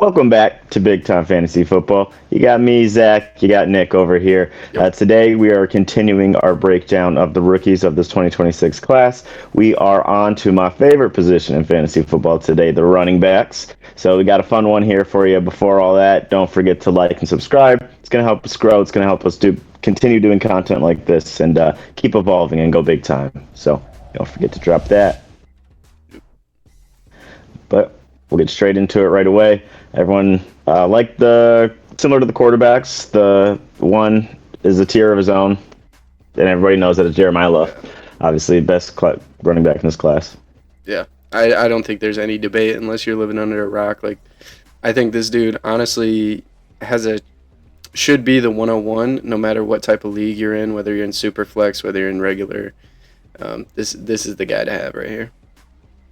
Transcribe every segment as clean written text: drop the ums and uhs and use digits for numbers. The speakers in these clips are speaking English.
Welcome back to Big Time Fantasy Football. You got me, Zach. You got Nick over here. Yep. Today we are continuing our breakdown of the rookies of this 2026 class. We are on to my favorite position in fantasy football today, the running backs. So we got a fun one here for you. Before all that, don't forget to like and subscribe. It's going to help us grow. It's going to help us continue doing content like this and keep evolving and go big time. So don't forget to drop that. But we'll get straight into it right away. Everyone, similar to the quarterbacks, the one is a tier of his own, and everybody knows that it's Jeremiah Love, obviously best running back in this class. Yeah, I don't think there's any debate unless you're living under a rock. Like, I think this dude honestly should be the 101 no matter what type of league you're in, whether you're in super flex, whether you're in regular. This is the guy to have right here.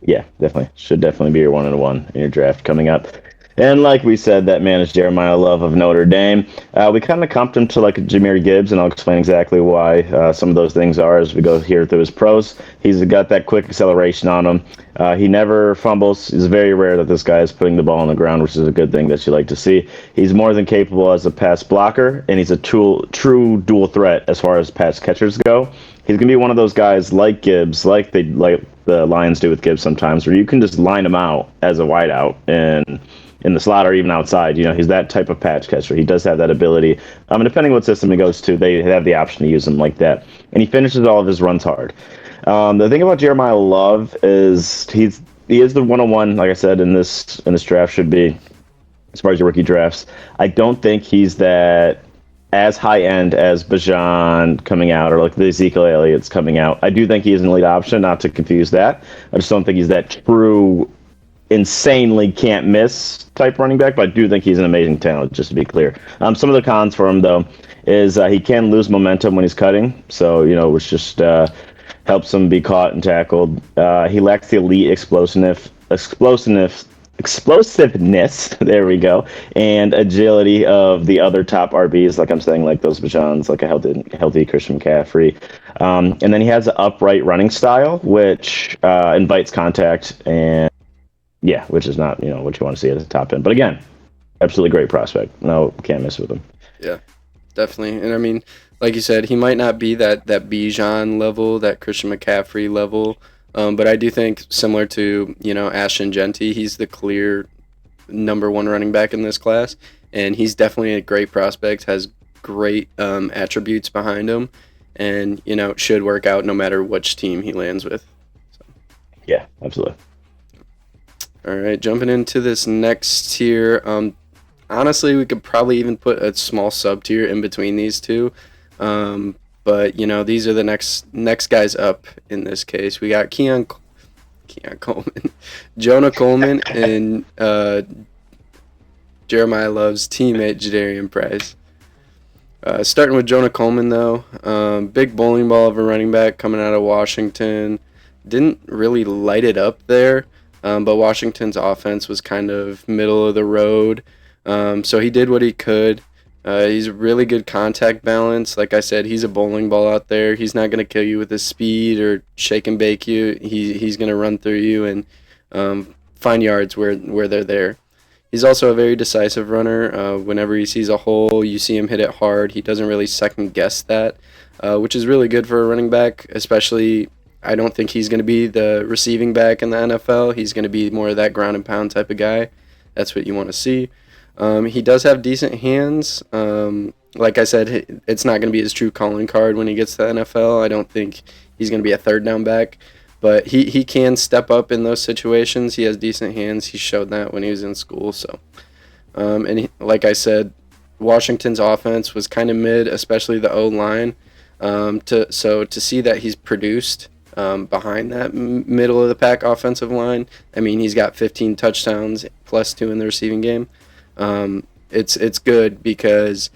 Yeah, definitely. Should definitely be your 101 in your draft coming up. And like we said, that man is Jeremiah Love of Notre Dame. We kind of comped him to like Jahmyr Gibbs, and I'll explain exactly why some of those things are as we go here through his pros. He's got that quick acceleration on him. He never fumbles. It's very rare that this guy is putting the ball on the ground, which is a good thing that you like to see. He's more than capable as a pass blocker, and he's a true dual threat as far as pass catchers go. He's going to be one of those guys like Gibbs, like the Lions do with Gibbs sometimes, where you can just line him out as a wideout and in the slot or even outside. He's that type of patch catcher. He does have that ability. And depending what system he goes to, they have the option to use him like that. And he finishes all of his runs hard. The thing about Jeremiah Love is he is the 101, like I said, in this draft should be, as far as your rookie drafts. I don't think he's that as high end as Bijan coming out or like the Ezekiel Elliott's coming out. I do think he is an elite option, not to confuse that. I just don't think he's that true insanely can't miss type running back, but I do think he's an amazing talent, just to be clear. Some of the cons for him, though, is he can lose momentum when he's cutting, so, which just helps him be caught and tackled. He lacks the elite explosiveness, there we go, and agility of the other top RBs, like I'm saying, like those Bijans, like a healthy Christian McCaffrey. And then he has an upright running style, which invites contact and which is not, what you want to see at the top end. But again, absolutely great prospect. No, can't miss with him. Yeah, definitely. And I mean, like you said, he might not be that Bijan level, that Christian McCaffrey level, but I do think similar to, Ashton Genty, he's the clear number one running back in this class, and he's definitely a great prospect, has great attributes behind him, and, should work out no matter which team he lands with. So. Yeah, absolutely. All right, jumping into this next tier. Honestly, we could probably even put a small sub tier in between these two. But these are the next guys up in this case. We got Keon Coleman, Jonah Coleman, and Jeremiah Love's teammate Jadarian Price. Starting with Jonah Coleman, though, big bowling ball of a running back coming out of Washington. Didn't really light it up there. But Washington's offense was kind of middle of the road. So he did what he could. He's a really good contact balance. Like I said, he's a bowling ball out there. He's not going to kill you with his speed or shake and bake you. He's going to run through you and find yards where they're there. He's also a very decisive runner. Whenever he sees a hole, you see him hit it hard. He doesn't really second guess that, which is really good for a running back, especially. I don't think he's going to be the receiving back in the NFL. He's going to be more of that ground and pound type of guy. That's what you want to see. He does have decent hands. Like I said, it's not going to be his true calling card when he gets to the NFL. I don't think he's going to be a third down back. But he can step up in those situations. He has decent hands. He showed that when he was in school. So, like I said, Washington's offense was kind of mid, especially the O-line. To see that he's produced behind that middle of the pack offensive line. I mean, he's got 15 touchdowns plus 2 in the receiving game. It's good because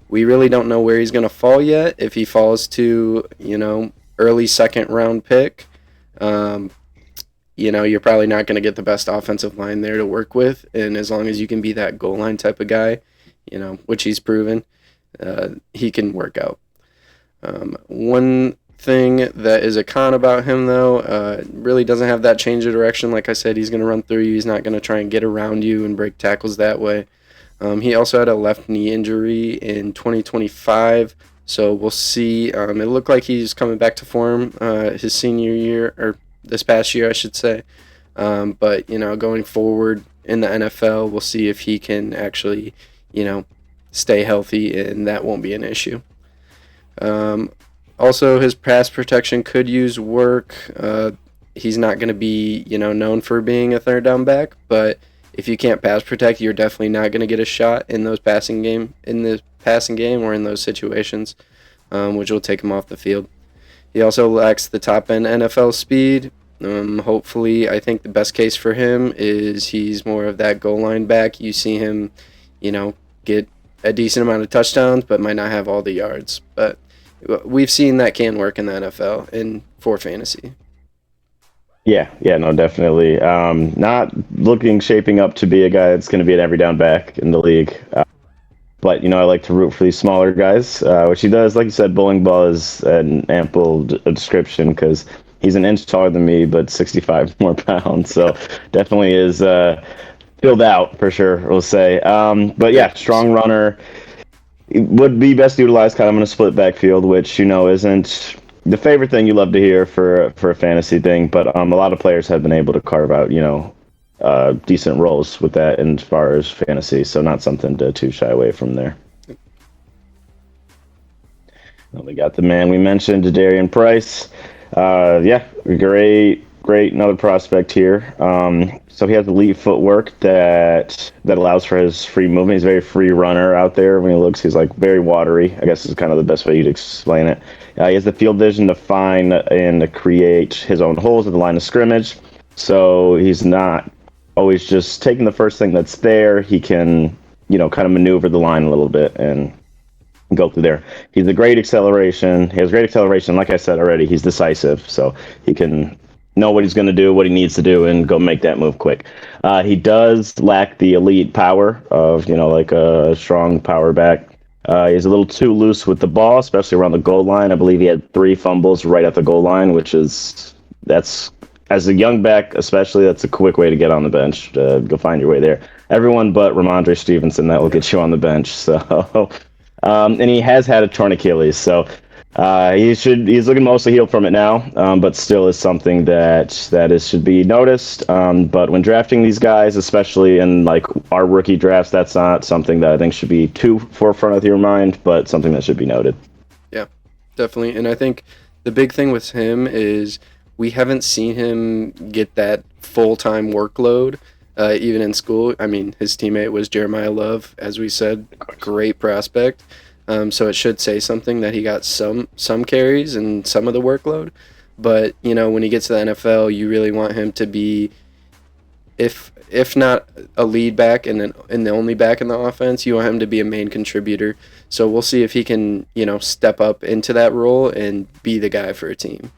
we really don't know where he's going to fall yet. If he falls to, early second round pick, you're probably not going to get the best offensive line there to work with. And as long as you can be that goal line type of guy, which he's proven, he can work out. One thing that is a con about him, though, really doesn't have that change of direction. Like I said, he's going to run through you. He's not going to try and get around you and break tackles that way. He also had a left knee injury in 2025, so we'll see. It looked like he's coming back to form his senior year, or this past year, I should say. But, going forward in the NFL, we'll see if he can actually, stay healthy, and that won't be an issue. Also, his pass protection could use work. He's not going to be, known for being a third down back, but if you can't pass protect, you're definitely not going to get a shot in the passing game or in those situations, which will take him off the field. He also lacks the top end NFL speed. Hopefully, I think the best case for him is he's more of that goal line back. You see him, get a decent amount of touchdowns, but might not have all the yards. But we've seen that can work in the NFL and for fantasy. Yeah, no, definitely. Not shaping up to be a guy that's going to be an every down back in the league. But, I like to root for these smaller guys, which he does. Like you said, bowling ball is an ample description because he's an inch taller than me, but 65 more pounds. So definitely is filled out for sure, we'll say. But yeah, strong runner. Would be best utilized kind of in a split backfield, which, isn't the favorite thing you love to hear for a fantasy thing, but a lot of players have been able to carve out, decent roles with that as far as fantasy, so not something to too shy away from there. Well, we got the man we mentioned, Jadarian Price. Great, another prospect here. So he has elite footwork that allows for his free movement. He's a very free runner out there. When he looks, he's like very watery, I guess is kind of the best way you'd explain it. He has the field vision to find and to create his own holes at the line of scrimmage. So he's not always just taking the first thing that's there. He can, kind of maneuver the line a little bit and go through there. He's a great acceleration. He has great acceleration. Like I said already, he's decisive. So he can know what he's going to do, what he needs to do, and go make that move quick. He does lack the elite power of, like a strong power back. He's a little too loose with the ball, especially around the goal line. I believe he had 3 fumbles right at the goal line, that's as a young back, especially, that's a quick way to get on the bench. Go find your way there. Everyone but Ramondre Stevenson, that will get you on the bench. So, and he has had a torn Achilles, so he's looking mostly healed from it now, but still is something that should be noticed. But when drafting these guys, especially in like our rookie drafts, that's not something that I think should be too forefront of your mind, but something that should be noted. Yeah, definitely. And I think the big thing with him is we haven't seen him get that full-time workload, even in school. I mean, his teammate was Jeremiah Love, as we said, great prospect. So it should say something that he got some carries and some of the workload. But, when he gets to the NFL, you really want him to be, if not a lead back and the only back in the offense, you want him to be a main contributor. So we'll see if he can, step up into that role and be the guy for a team.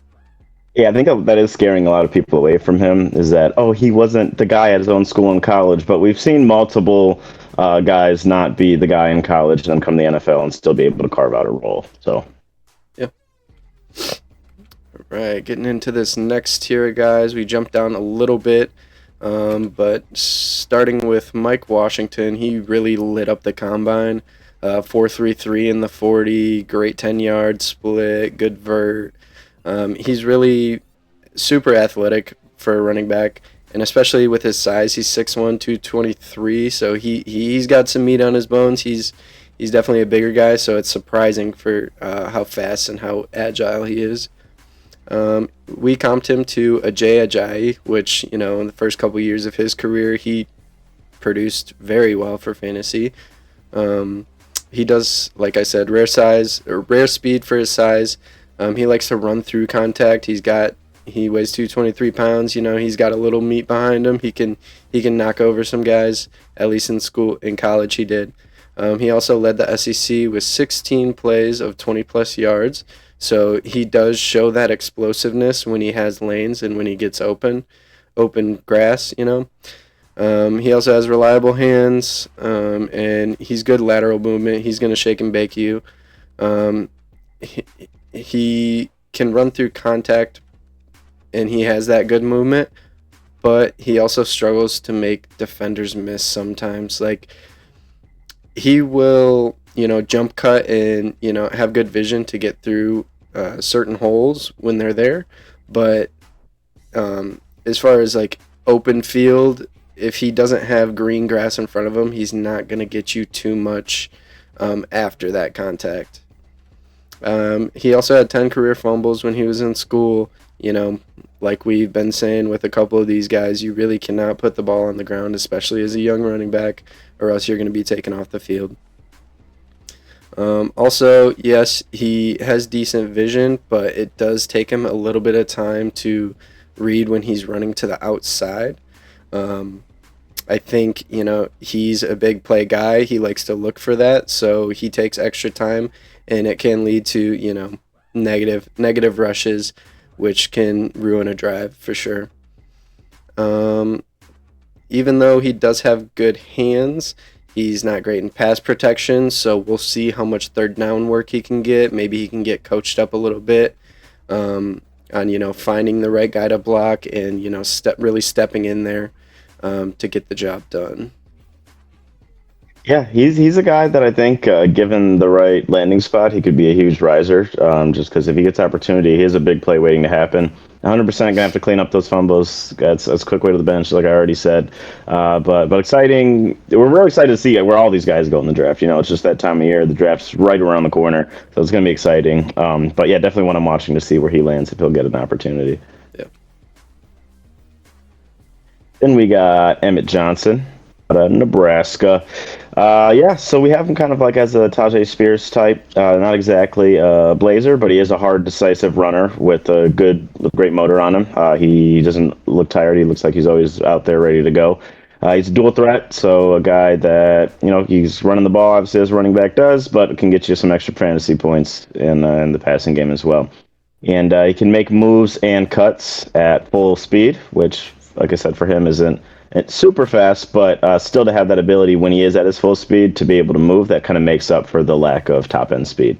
Yeah, I think that is scaring a lot of people away from him, is that, he wasn't the guy at his own school in college, but we've seen multiple guys not be the guy in college and then come to the NFL and still be able to carve out a role. So, yeah. All right, getting into this next tier, guys, we jumped down a little bit, but starting with Mike Washington, he really lit up the combine. 4.33 in the 40, great 10-yard split, good vert. He's really super athletic for a running back, and especially with his size, he's 6'1", 223, so he's got some meat on his bones. He's definitely a bigger guy, so it's surprising for how fast and how agile he is. We comped him to Ajay Ajayi, which, in the first couple years of his career, he produced very well for fantasy. He does, like I said, rare speed for his size. He likes to run through contact. He weighs 223 pounds. He's got a little meat behind him. He can knock over some guys. At least in college, he did. He also led the SEC with 16 plays of 20-plus yards. So he does show that explosiveness when he has lanes and when he gets open grass, He also has reliable hands, and he's good lateral movement. He's going to shake and bake you. He can run through contact, and he has that good movement, but he also struggles to make defenders miss sometimes. Like, he will, jump cut and, have good vision to get through certain holes when they're there. But as far as like open field, if he doesn't have green grass in front of him, he's not going to get you too much after that contact. He also had 10 career fumbles when he was in school. Like we've been saying with a couple of these guys, you really cannot put the ball on the ground, especially as a young running back, or else you're going to be taken off the field. Also, yes, he has decent vision, but it does take him a little bit of time to read when he's running to the outside. I think, he's a big play guy. He likes to look for that, so he takes extra time, and it can lead to, negative rushes, which can ruin a drive for sure. Even though he does have good hands, he's not great in pass protection, so we'll see how much third down work he can get. Maybe he can get coached up a little bit on, finding the right guy to block and, really stepping in there to get the job done. Yeah, he's a guy that I think, given the right landing spot, he could be a huge riser. Just because if he gets opportunity, he has a big play waiting to happen. 100% gonna have to clean up those fumbles. That's a quick way to the bench, like I already said. But exciting. We're really excited to see where all these guys go in the draft. It's just that time of year. The draft's right around the corner, so it's gonna be exciting. But yeah, definitely one I'm watching to see where he lands if he'll get an opportunity. Yeah. Then we got Emmett Johnson out of Nebraska. So we have him kind of like as a Tajay Spears type. Not exactly a blazer, but he is a hard, decisive runner with a great motor on him. He doesn't look tired. He looks like he's always out there ready to go. He's a dual threat, so a guy that, he's running the ball, obviously, as a running back does, but can get you some extra fantasy points in the passing game as well. And he can make moves and cuts at full speed, which, like I said, for him isn't super fast, but still to have that ability when he is at his full speed to be able to move, that kind of makes up for the lack of top-end speed.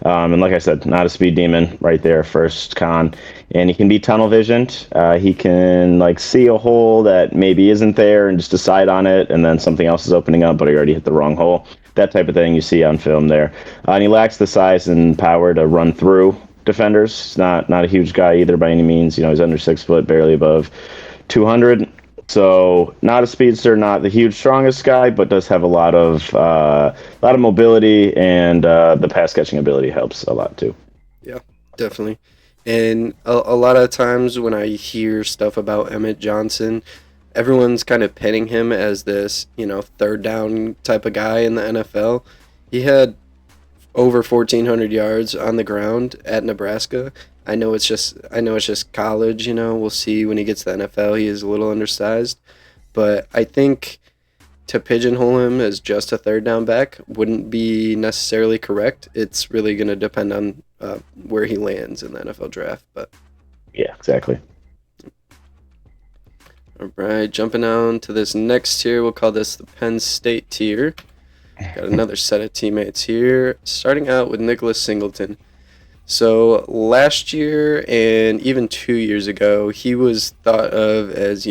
And like I said, not a speed demon right there, first con. And he can be tunnel visioned. He can see a hole that maybe isn't there and just decide on it, and then something else is opening up, but he already hit the wrong hole. That type of thing you see on film there. And he lacks the size and power to run through defenders. He's not a huge guy either by any means. He's under 6 foot, barely above 200. So not a speedster, not the huge strongest guy, but does have a lot of mobility, and the pass catching ability helps a lot too. Yeah, definitely. And a lot of times when I hear stuff about Emmett Johnson, everyone's kind of pinning him as this, third down type of guy in the NFL. He had over 1,400 yards on the ground at Nebraska. I know it's just college, We'll see when he gets to the NFL. He is a little undersized. But I think to pigeonhole him as just a third down back wouldn't be necessarily correct. It's really going to depend on where he lands in the NFL draft. But yeah, exactly. All right, jumping on to this next tier. We'll call this the Penn State tier. Got another set of teammates here. Starting out with Nicholas Singleton. So last year and even 2 years ago, he was thought of as,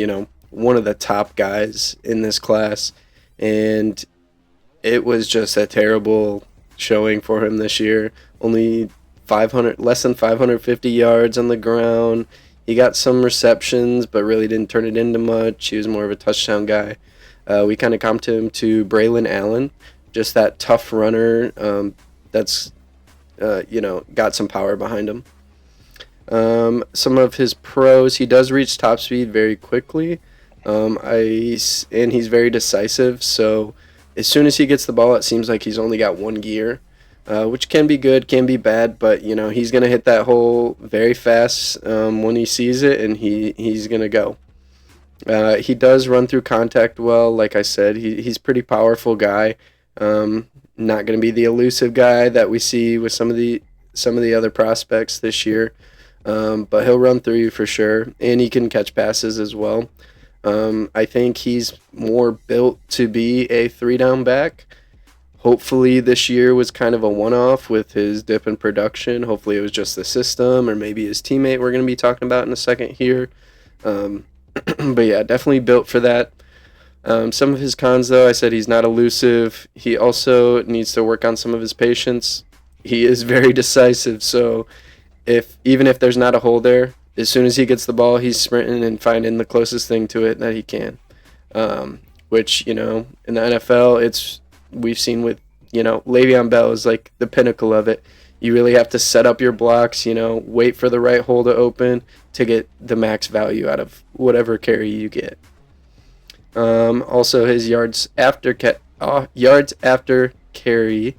one of the top guys in this class. And it was just a terrible showing for him this year. Only less than 550 yards on the ground. He got some receptions, but really didn't turn it into much. He was more of a touchdown guy. We kind of compared him to Braylon Allen, just that tough runner that's got some power behind him. Some of his pros, he does reach top speed very quickly, and he's very decisive. So as soon as he gets the ball, it seems like he's only got one gear, which can be good, can be bad. But he's gonna hit that hole very fast when he sees it, and he's gonna go. He does run through contact well. Like I said, he's a pretty powerful guy. Not going to be the elusive guy that we see with some of the other prospects this year, but he'll run through you for sure, and he can catch passes as well. I think he's more built to be a 3-down back. Hopefully this year was kind of a one-off with his dip in production. Hopefully it was just the system or maybe his teammate we're going to be talking about in a second here. But yeah, definitely built for that. Some of his cons, though, I said he's not elusive. He also needs to work on some of his patience. He is very decisive, so even if there's not a hole there, as soon as he gets the ball, he's sprinting and finding the closest thing to it that he can. Which, in the NFL, we've seen with, Le'Veon Bell is like the pinnacle of it. You really have to set up your blocks, wait for the right hole to open to get the max value out of whatever carry you get. Also, his yards after carry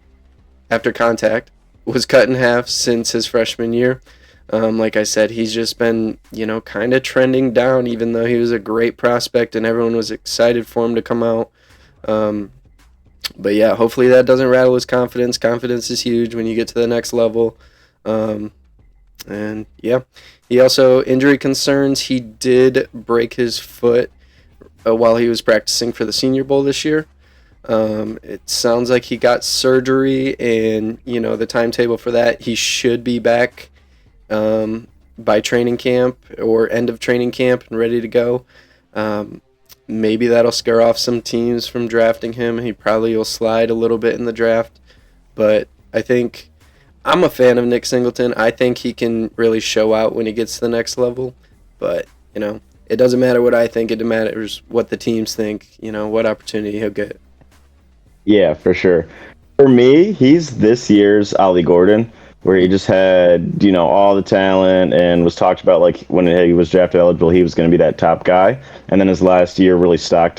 after contact was cut in half since his freshman year. Like I said, he's just been, kind of trending down, even though he was a great prospect and everyone was excited for him to come out. But yeah, hopefully that doesn't rattle his confidence. Confidence is huge when you get to the next level. And yeah, he also, injury concerns, he did break his foot while he was practicing for the Senior Bowl this year. It sounds like he got surgery, and the timetable for that, he should be back by training camp or end of training camp and ready to go. Maybe that'll scare off some teams from drafting him. He probably will slide a little bit in the draft, but I think I'm a fan of Nick Singleton. I think he can really show out when he gets to the next level, but it doesn't matter what I think. It matters what the teams think, what opportunity he'll get. Yeah, for sure. For me, he's this year's Ollie Gordon, where he just had, all the talent and was talked about like when he was draft eligible, he was going to be that top guy. And then his last year really tanked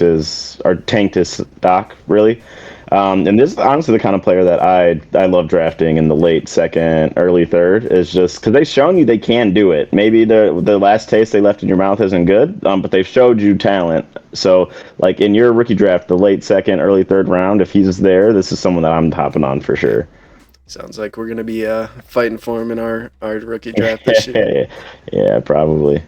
his stock, really. And this is honestly the kind of player that I love drafting in the late second, early third, is just because they've shown you they can do it. Maybe the last taste they left in your mouth isn't good, but they've showed you talent. So, like in your rookie draft, the late second, early third round, if he's there, this is someone that I'm hopping on for sure. Sounds like we're going to be fighting for him in our rookie draft this year. Yeah, probably.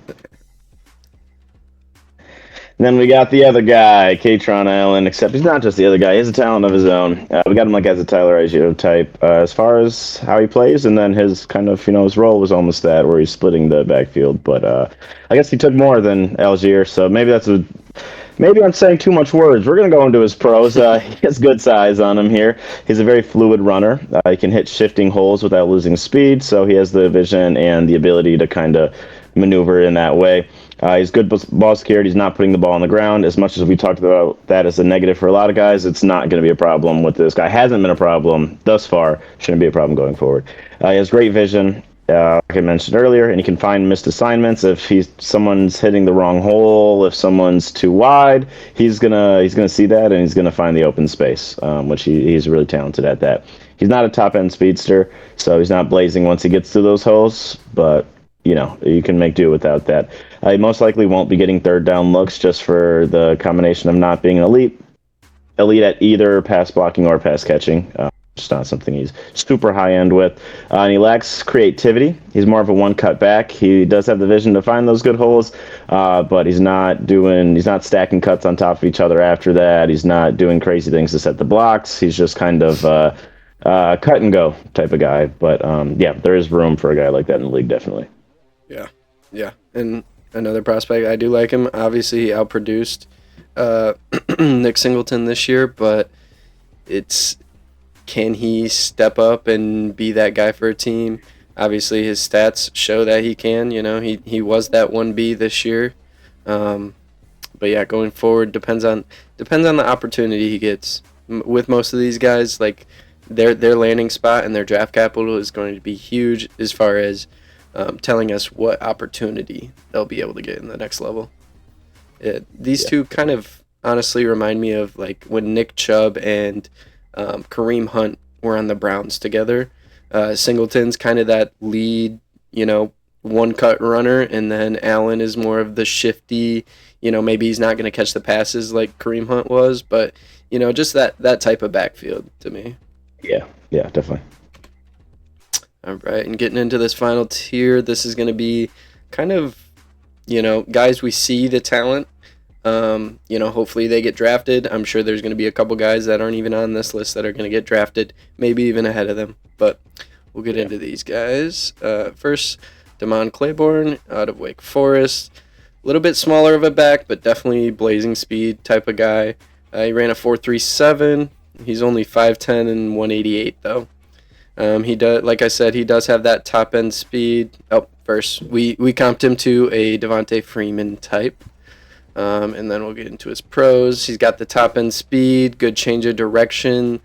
And then we got the other guy, Katron Allen, except he's not just the other guy. He has a talent of his own. We got him like as a Tyler Aggio type as far as how he plays, and then his kind of, his role was almost that where he's splitting the backfield. But I guess he took more than Algier, so maybe maybe I'm saying too much words. We're going to go into his pros. He has good size on him here. He's a very fluid runner. He can hit shifting holes without losing speed, so he has the vision and the ability to kind of maneuver in that way. He's good ball security. He's not putting the ball on the ground. As much as we talked about that as a negative for a lot of guys, it's not going to be a problem with this guy. Hasn't been a problem thus far. Shouldn't be a problem going forward. He has great vision, like I mentioned earlier, and he can find missed assignments. If someone's hitting the wrong hole, if someone's too wide, he's gonna see that, and he's gonna find the open space, which he's really talented at that. He's not a top end speedster, so he's not blazing once he gets to those holes, but you can make do without that. He most likely won't be getting third down looks just for the combination of not being an elite at either pass blocking or pass catching. It's not something he's super high end with. And he lacks creativity. He's more of a one cut back. He does have the vision to find those good holes, but he's not stacking cuts on top of each other after that. He's not doing crazy things to set the blocks. He's just kind of cut and go type of guy. But yeah, there is room for a guy like that in the league, definitely. Yeah. And another prospect, I do like him. Obviously, he outproduced Nick Singleton this year, but can he step up and be that guy for a team? Obviously, his stats show that he can. He was that 1B this year. But yeah, going forward depends on the opportunity he gets. With most of these guys, like their landing spot and their draft capital is going to be huge as far as telling us what opportunity they'll be able to get in the next level. These two kind of honestly remind me of like when Nick Chubb and Kareem Hunt were on the Browns together. Singleton's kind of that lead, one-cut runner, and then Allen is more of the shifty, maybe he's not going to catch the passes like Kareem Hunt was, but, just that type of backfield to me. Yeah, definitely. All right, and getting into this final tier, this is going to be kind of, guys we see the talent, Hopefully they get drafted. I'm sure there's going to be a couple guys that aren't even on this list that are going to get drafted, maybe even ahead of them. But we'll get into these guys. First, Damon Claiborne out of Wake Forest. A little bit smaller of a back, but definitely blazing speed type of guy. He ran a 4.37. He's only 5'10 and 188 though. He does, like I said, he does have that top end speed. Oh, first we comped him to a Devontae Freeman type. And then we'll get into his pros. He's got the top end speed, good change of direction.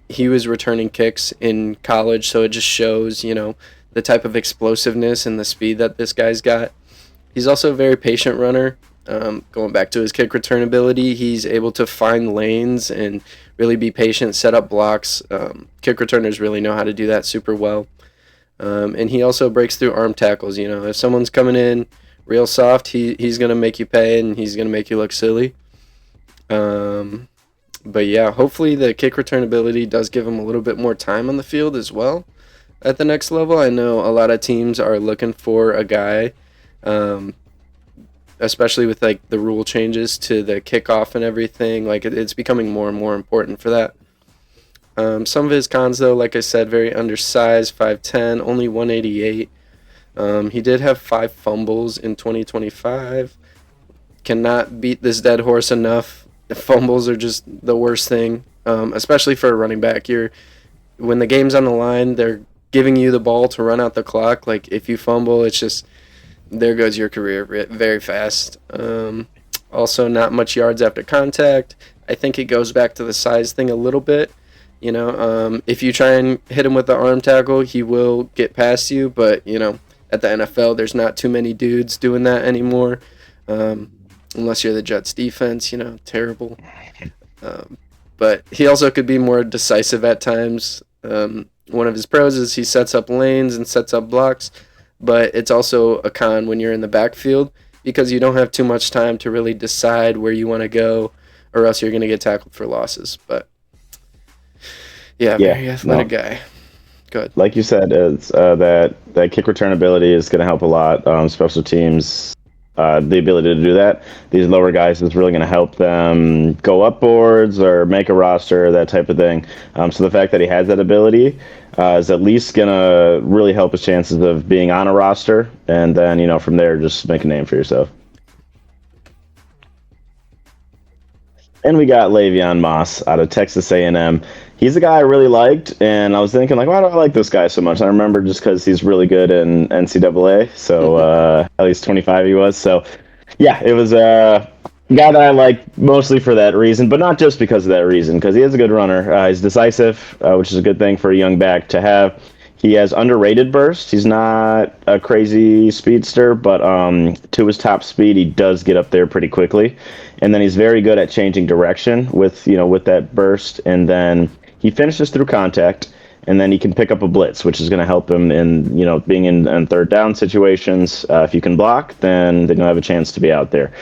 He was returning kicks in college, so it just shows, the type of explosiveness and the speed that this guy's got. He's also a very patient runner. Going back to his kick return ability, he's able to find lanes and really be patient, set up blocks. Kick returners really know how to do that super well. And he also breaks through arm tackles. If someone's coming in real soft, he's going to make you pay and he's going to make you look silly. But yeah, hopefully the kick return ability does give him a little bit more time on the field as well at the next level. I know a lot of teams are looking for a guy, especially with like the rule changes to the kickoff and everything. Like it's becoming more and more important for that. Some of his cons though, like I said, very undersized, 5'10", only 188. He did have 5 fumbles in 2025. Cannot beat this dead horse enough. The fumbles are just the worst thing, especially for a running back. When the game's on the line, they're giving you the ball to run out the clock. Like if you fumble, it's just there goes your career very fast. Also, not much yards after contact. I think it goes back to the size thing a little bit. If you try and hit him with the arm tackle, he will get past you. But at the NFL, there's not too many dudes doing that anymore, unless you're the Jets defense, terrible. But he also could be more decisive at times. One of his pros is he sets up lanes and sets up blocks, but it's also a con when you're in the backfield because you don't have too much time to really decide where you want to go, or else you're going to get tackled for losses. But yeah, very athletic guy. Good. Like you said, it's that kick return ability is going to help a lot. Special teams, the ability to do that. These lower guys is really going to help them go up boards or make a roster, that type of thing. So the fact that he has that ability is at least going to really help his chances of being on a roster, and then from there just make a name for yourself. And we got Le'Veon Moss out of Texas A&M. He's a guy I really liked, and I was thinking, like, why do I like this guy so much? I remember just because he's really good in NCAA, so at least 25 he was. So, yeah, it was a guy that I like mostly for that reason, but not just because of that reason, because he is a good runner. He's decisive, which is a good thing for a young back to have. He has underrated burst. He's not a crazy speedster, but to his top speed, he does get up there pretty quickly. And then he's very good at changing direction with that burst. And then he finishes through contact, and then he can pick up a blitz, which is going to help him in being in third down situations. If you can block, then you'll have a chance to be out there.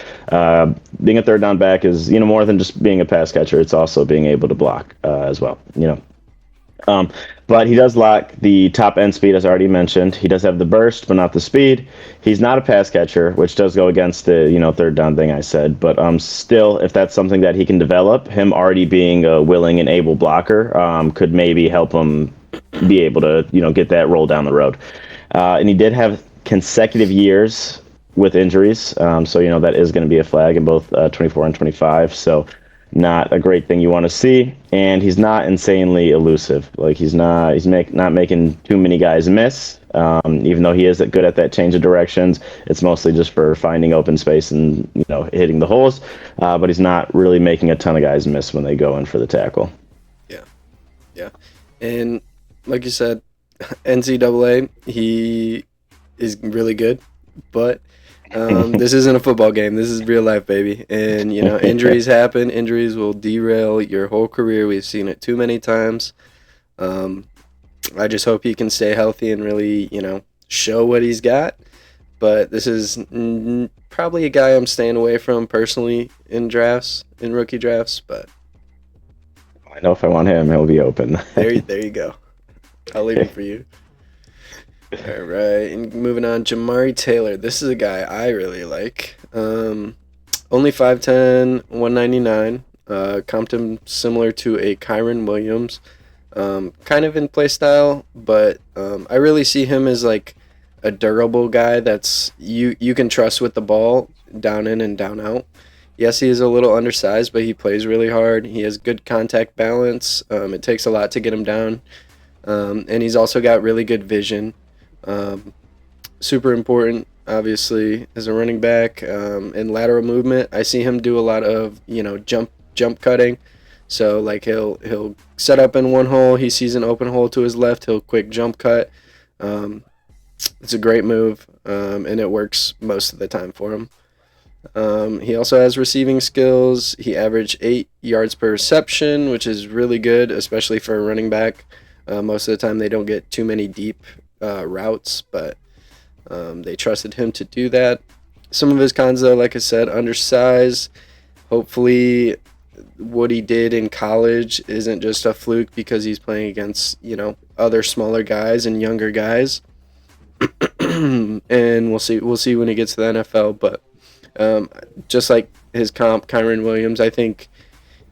Being a third down back is more than just being a pass catcher. It's also being able to block as well. But he does lack the top end speed, as I already mentioned. He does have the burst, but not the speed. He's not a pass catcher, which does go against the third down thing I said. But still, if that's something that he can develop, him already being a willing and able blocker could maybe help him be able to get that roll down the road. And he did have consecutive years with injuries, so that is going to be a flag in both 24 and 25. So. Not a great thing you want to see, and he's not insanely elusive. Like he's not making too many guys miss. Even though he is good at that change of directions, it's mostly just for finding open space and hitting the holes. But he's not really making a ton of guys miss when they go in for the tackle. Yeah, and like you said, NCAA, he is really good, but. This isn't a football game. This is real life, baby. And, injuries happen. Injuries will derail your whole career. We've seen it too many times. I just hope he can stay healthy and really, show what he's got. But this is probably a guy I'm staying away from personally in rookie drafts. But I know if I want him, he'll be open. there you go. I'll leave it for you. All right, and moving on, Jamari Taylor. This is a guy I really like. Only 5'10", 199. Comped him similar to a Kyron Williams. Kind of in play style, but I really see him as like a durable guy that's you can trust with the ball down in and down out. Yes, he is a little undersized, but he plays really hard. He has good contact balance. It takes a lot to get him down. And he's also got really good vision. Super important, obviously, as a running back. In lateral movement, I see him do a lot of jump cutting. So like he'll set up in one hole. He sees an open hole to his left. He'll quick jump cut. It's a great move, and it works most of the time for him. He also has receiving skills. He averaged 8 yards per reception, which is really good, especially for a running back. Most of the time they don't get too many deep routes, but they trusted him to do that. Some of his cons, though, like I said, undersized. Hopefully what he did in college isn't just a fluke because he's playing against, other smaller guys and younger guys. And we'll see when he gets to the NFL, but just like his comp, Kyron Williams, I think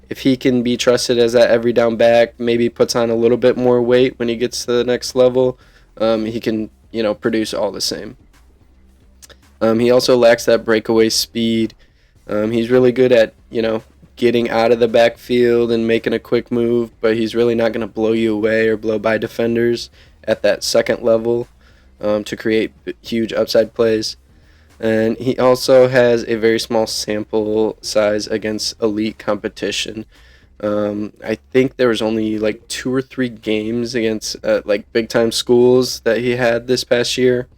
if he can be trusted as that every down back, maybe puts on a little bit more weight when he gets to the next level, he can, produce all the same. He also lacks that breakaway speed. He's really good at, getting out of the backfield and making a quick move, but he's really not going to blow you away or blow by defenders at that second level to create huge upside plays. And he also has a very small sample size against elite competition. I think there was only like 2 or 3 games against like big time schools that he had this past year.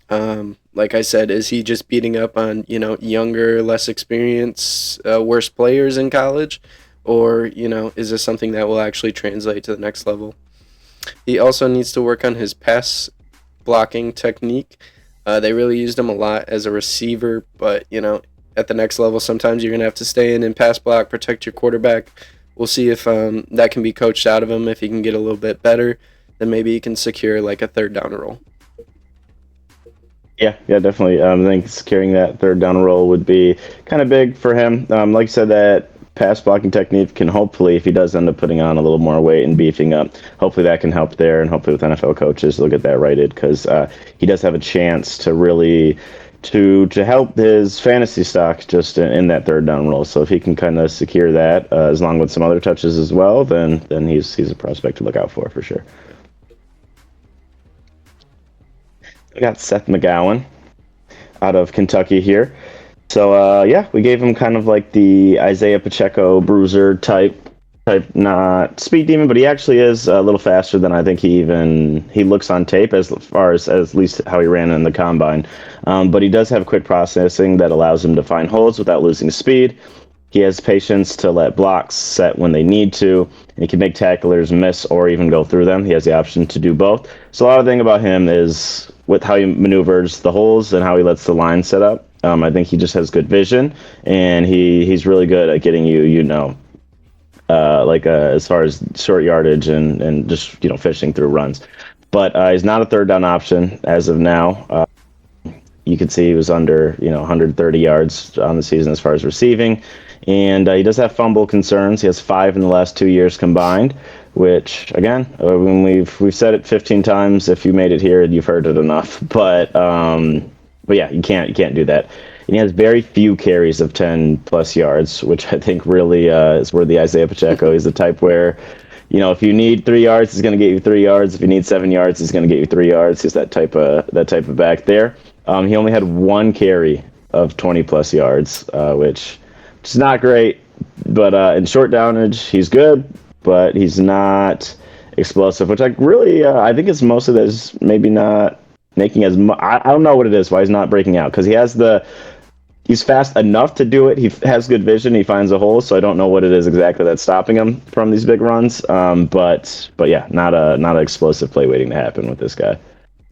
Like I said, is he just beating up on younger, less experienced, worse players in college, or is this something that will actually translate to the next level? He also needs to work on his pass blocking technique. They really used him a lot as a receiver, but at the next level, sometimes you're gonna have to stay in and pass block, protect your quarterback. We'll see if that can be coached out of him. If he can get a little bit better, then maybe he can secure like a third down role. Yeah, definitely. I think securing that third down role would be kind of big for him. Like you said, that pass blocking technique can hopefully, if he does end up putting on a little more weight and beefing up, hopefully that can help there, and hopefully with NFL coaches they'll get that righted, because he does have a chance to really to help his fantasy stock just in that third down role. So if he can kind of secure that, as long with some other touches as well, then he's a prospect to look out for sure. We got Seth McGowan out of Kentucky here. So, we gave him kind of like the Isaiah Pacheco bruiser type, not speed demon, but he actually is a little faster than I think he looks on tape, as far as at least how he ran in the combine. But he does have quick processing that allows him to find holes without losing speed. He has patience to let blocks set when they need to, and he can make tacklers miss or even go through them. He has the option to do both. So a lot of the thing about him is with how he maneuvers the holes and how he lets the line set up. I think he just has good vision, and he's really good at getting as far as short yardage and just fishing through runs. But he's not a third down option as of now. You could see he was under 130 yards on the season as far as receiving. And he does have fumble concerns. He has 5 in the last 2 years combined, which, again, when we've said it 15 times. If you made it here, you've heard it enough. But yeah, you can't do that. And he has very few carries of 10-plus yards, which I think really is where the Isaiah Pacheco is the type where, if you need 3 yards, he's going to get you 3 yards. If you need 7 yards, he's going to get you 3 yards. He's that type of back there. He only had 1 carry of 20-plus yards, which is not great. But in short downage, he's good, but he's not explosive, which I think is most of this maybe not making as much. I don't know what it is, why he's not breaking out, because he's fast enough to do it. He has good vision. He finds a hole, so I don't know what it is exactly that's stopping him from these big runs. But yeah, not an explosive play waiting to happen with this guy.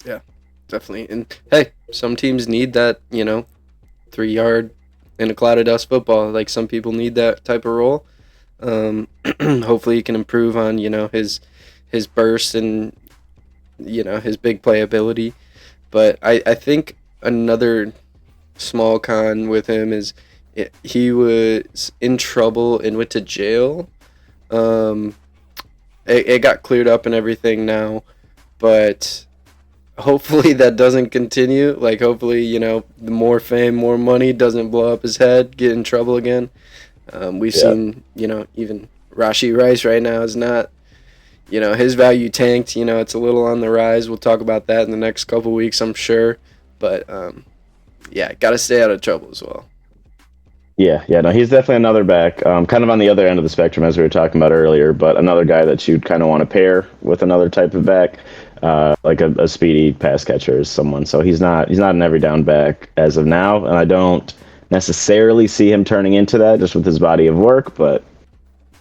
Yeah, definitely. And hey, some teams need that 3-yard in a cloud of dust football. Like, some people need that type of role. Hopefully he can improve on his burst and his big playability. But I think another small con with him is he was in trouble and went to jail. Um, it got cleared up and everything now, but hopefully that doesn't continue. Like, hopefully, the more fame, more money doesn't blow up his head, get in trouble again. We've Yeah. seen, even Rashee Rice right now is not, his value tanked. It's a little on the rise. We'll talk about that in the next couple weeks, I'm sure. But, yeah, got to stay out of trouble as well. Yeah, no, he's definitely another back, kind of on the other end of the spectrum as we were talking about earlier, but another guy that you'd kind of want to pair with another type of back, like a speedy pass catcher is someone. So he's not an every down back as of now, and I don't necessarily see him turning into that just with his body of work, but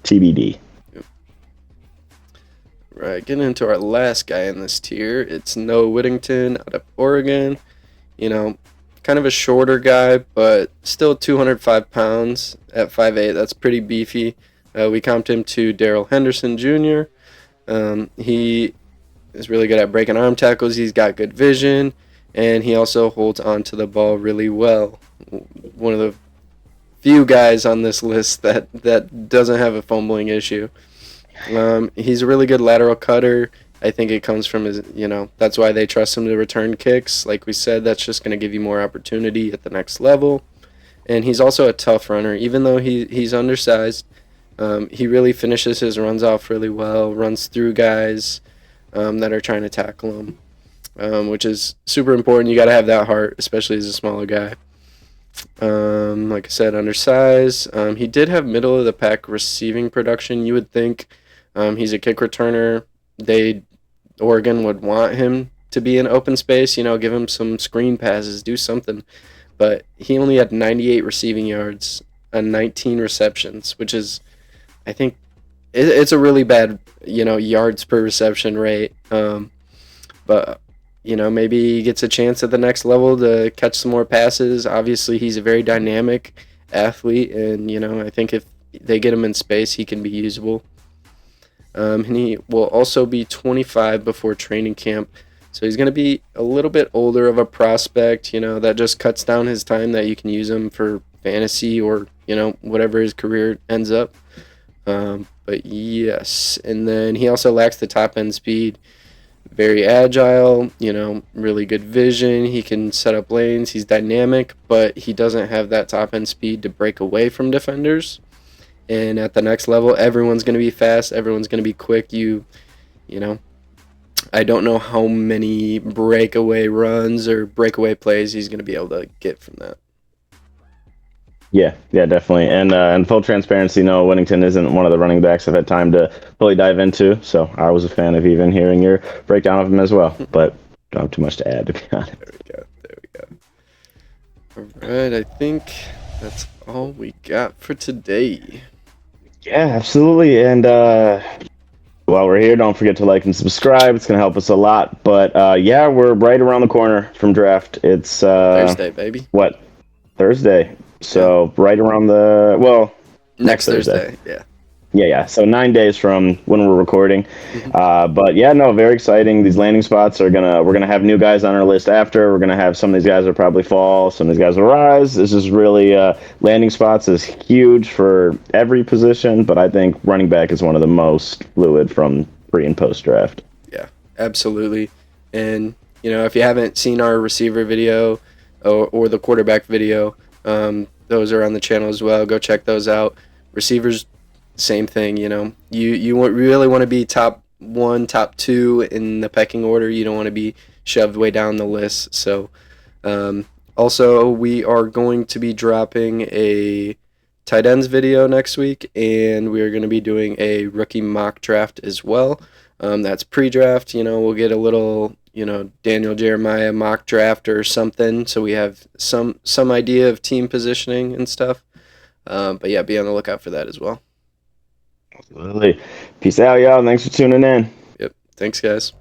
TBD. Right, getting into our last guy in this tier, it's Noah Whittington out of Oregon. Kind of a shorter guy, but still 205 pounds at 5'8". That's pretty beefy. We comped him to Darrell Henderson Jr. He is really good at breaking arm tackles. He's got good vision, and he also holds on to the ball really well. One of the few guys on this list that doesn't have a fumbling issue. He's a really good lateral cutter. I think it comes from his, that's why they trust him to return kicks. Like we said, that's just going to give you more opportunity at the next level. And he's also a tough runner. Even though he's undersized, he really finishes his runs off really well, runs through guys that are trying to tackle him, which is super important. You got to have that heart, especially as a smaller guy. Like I said, undersized. He did have middle of the pack receiving production. You would think he's a kick returner. Oregon would want him to be in open space, give him some screen passes, do something. But he only had 98 receiving yards and 19 receptions, which is, I think, it's a really bad, yards per reception rate. But, maybe he gets a chance at the next level to catch some more passes. Obviously, he's a very dynamic athlete, and, I think if they get him in space, he can be usable. And he will also be 25 before training camp. So he's going to be a little bit older of a prospect, that just cuts down his time that you can use him for fantasy or, whatever his career ends up. But yes, and then he also lacks the top end speed. Very agile, really good vision. He can set up lanes. He's dynamic, but he doesn't have that top end speed to break away from defenders. And at the next level, everyone's going to be fast. Everyone's going to be quick. I don't know how many breakaway runs or breakaway plays he's going to be able to get from that. Yeah, definitely. And full transparency, Noah Whittington isn't one of the running backs I've had time to fully dive into. So I was a fan of even hearing your breakdown of him as well. But don't have too much to add, to be honest. There we go. All right, I think that's all we got for today. Yeah, absolutely. And while we're here, don't forget to like and subscribe. It's going to help us a lot. But yeah, we're right around the corner from draft. It's Thursday, baby. What? Thursday. So right around next Thursday. Yeah. Yeah. So 9 days from when we're recording. But yeah, no, very exciting. These landing spots we're gonna have new guys on our list after. We're gonna have some of these guys will probably fall, some of these guys will rise. This is really landing spots is huge for every position, but I think running back is one of the most fluid from pre and post draft. Yeah, absolutely. And if you haven't seen our receiver video or the quarterback video, those are on the channel as well. Go check those out. Receivers, same thing. You really want to be top 1, top 2 in the pecking order. You don't want to be shoved way down the list. So, also we are going to be dropping a tight ends video next week, and we are going to be doing a rookie mock draft as well. That's pre-draft. We'll get a little Daniel Jeremiah mock draft or something, so we have some idea of team positioning and stuff. But yeah, be on the lookout for that as well. Absolutely. Peace out, y'all. Thanks for tuning in. Yep. Thanks, guys.